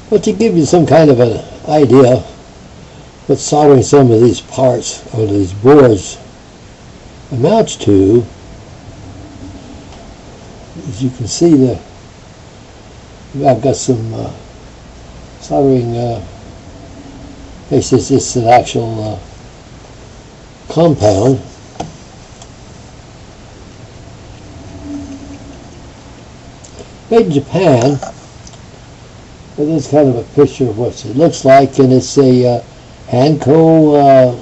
But to give you some kind of an idea what soldering some of these parts or these boards amounts to, as you can see, I've got some soldering. It's just an actual compound. Made in Japan. But this is kind of a picture of what it looks like, and it's a Hanko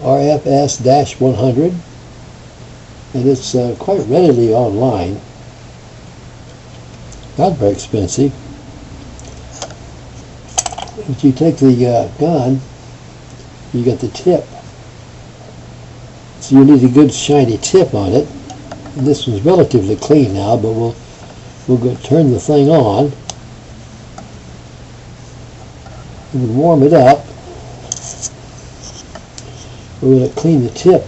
RFS-100, and it's quite readily online. Not very expensive. If you take the gun, you get the tip. So you need a good shiny tip on it. And this one's relatively clean now, but we'll go turn the thing on. And we'll warm it up. We're going to clean the tip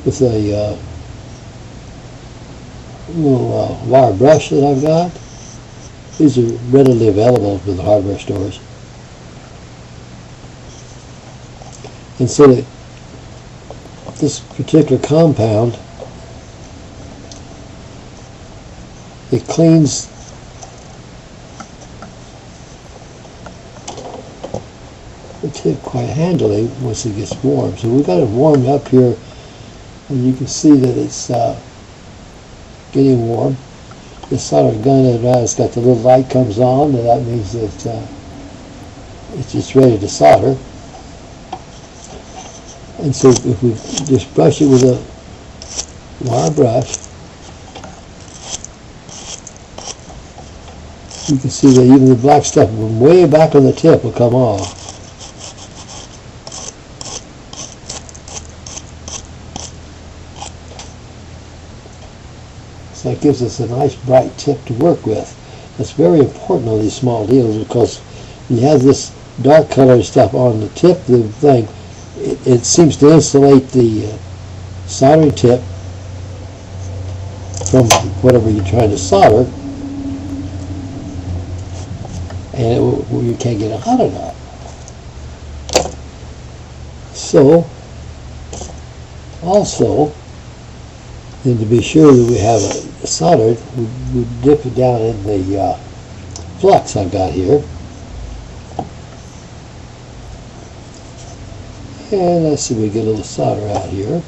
with a little wire brush that I've got. These are readily available with the hardware stores. And so that this particular compound, it cleans the tip quite handily once it gets warm. So we've got it warmed up here, and you can see that it's getting warm. This solder gun it's got the little light comes on, and that means that it's just ready to solder. And so if we just brush it with a wire brush, you can see that even the black stuff from way back on the tip will come off. So it gives us a nice bright tip to work with. That's very important on these small deals, because when you have this dark colored stuff on the tip of the thing, it seems to insulate the soldering tip from whatever you're trying to solder, and you can't get it hot enough. So, also, and to be sure that we have it soldered, we dip it down in the flux I've got here. And let's see if we get a little solder out here.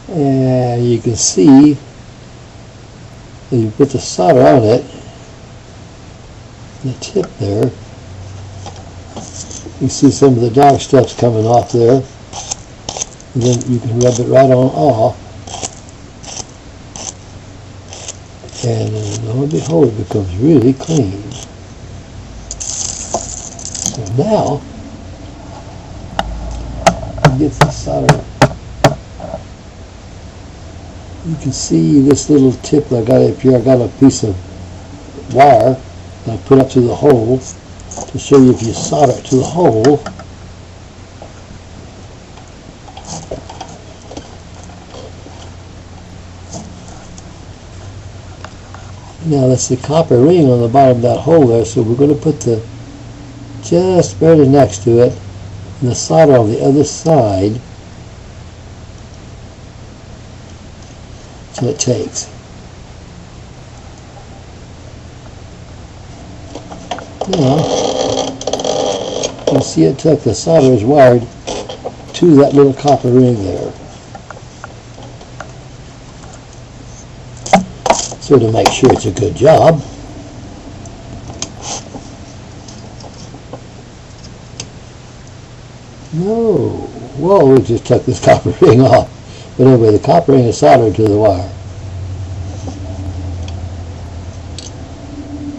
And you can see that you put the solder on it, the tip there. You see some of the dark stuff's coming off there. And then you can rub it right on off. And lo and behold, it becomes really clean. So now, you get the solder. You can see this little tip that I got up here. I got a piece of wire that I put up through the hole to show you if you solder it to the hole. Now that's the copper ring on the bottom of that hole there, so we're going to put the just barely next to it and the solder on the other side so it takes. Now you see it took the solder is wired to that little copper ring there. So to make sure it's a good job, we just took this copper ring off. But anyway, the copper ring is soldered to the wire.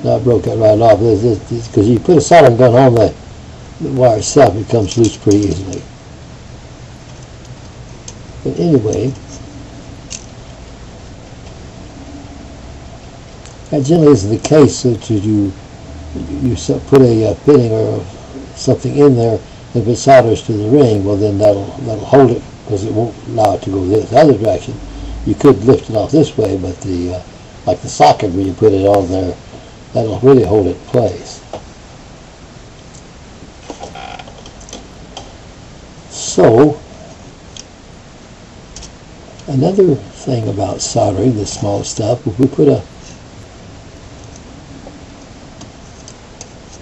Now I broke that right off, because you put a soldering gun on the wire itself, it comes loose pretty easily. But anyway, that generally isn't the case that you put a pinning or something in there If it solders to the ring, well then that'll hold it, because it won't allow it to go this other direction. You could lift it off this way, but the like the socket where you put it on there, that'll really hold it in place. So another thing about soldering this small stuff, if we put a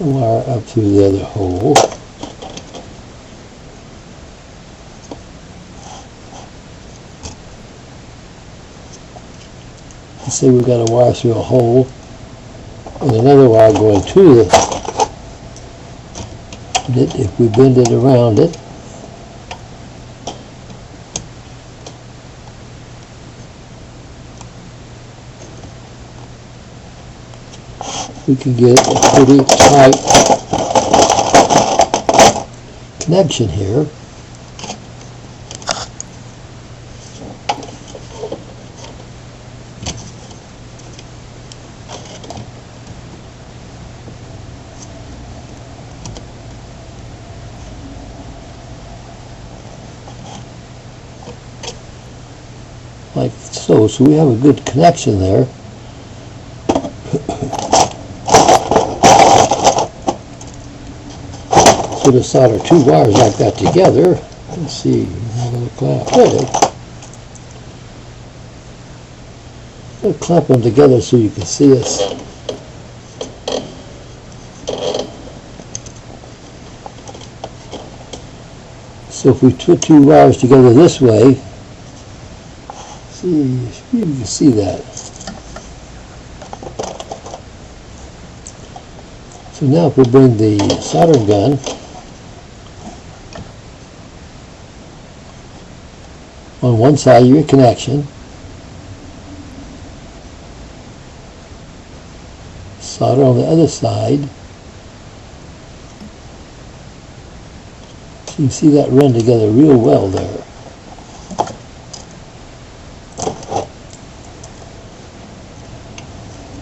wire up through the other hole, let's say we've got a wire through a hole and another wire going to it. If we bend it around it, we can get a pretty tight connection here. Like so. So we have a good connection there. So to solder two wires like that together, let's see, I'm going to clamp them together so you can see us. So if we put two wires together this way, see, you can see that. So now if we bring the soldering gun on one side of your connection, solder on the other side. So you can see that run together real well there.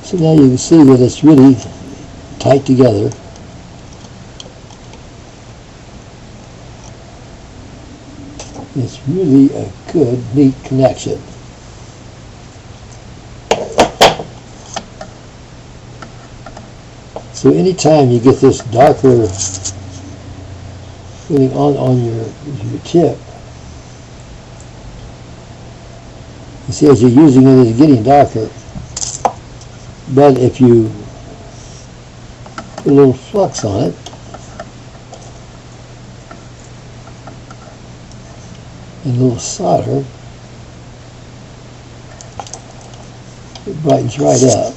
So now you can see that it's really tight together. It's really a good, neat connection. So anytime you get this darker feeling on your tip, you see as you're using it, it's getting darker. But if you put a little flux on it, and a little solder, it brightens right up.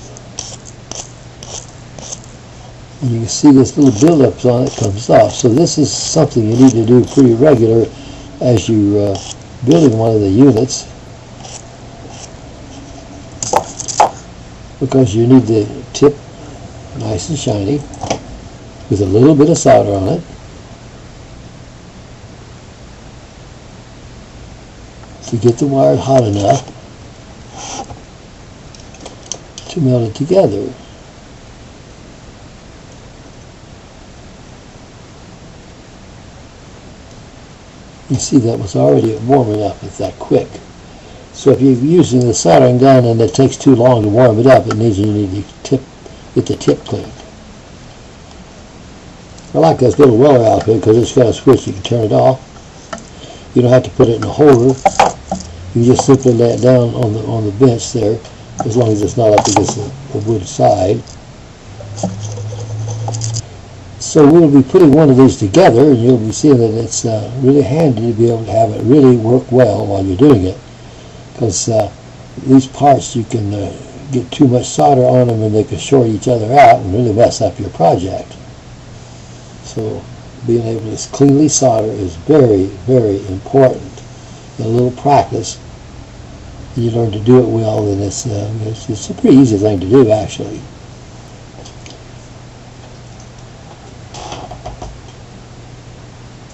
And you can see this little buildup on it comes off. So this is something you need to do pretty regular as you're building one of the units, because you need the tip nice and shiny with a little bit of solder on it. To get the wire hot enough to melt it together. You see that was already warming up. It's that quick. So if you're using the soldering gun and it takes too long to warm it up, you need to get the tip cleaned. I like this little roller out here because it's got a switch. You can turn it off. You don't have to put it in a holder. You just simply lay it down on the bench there, as long as it's not up against the wood side. So we'll be putting one of these together, and you'll be seeing that it's really handy to be able to have it really work well while you're doing it, because these parts you can get too much solder on them and they can short each other out and really mess up your project. So being able to cleanly solder is very, very important. In a little practice, you learn to do it well, and it's a pretty easy thing to do, actually.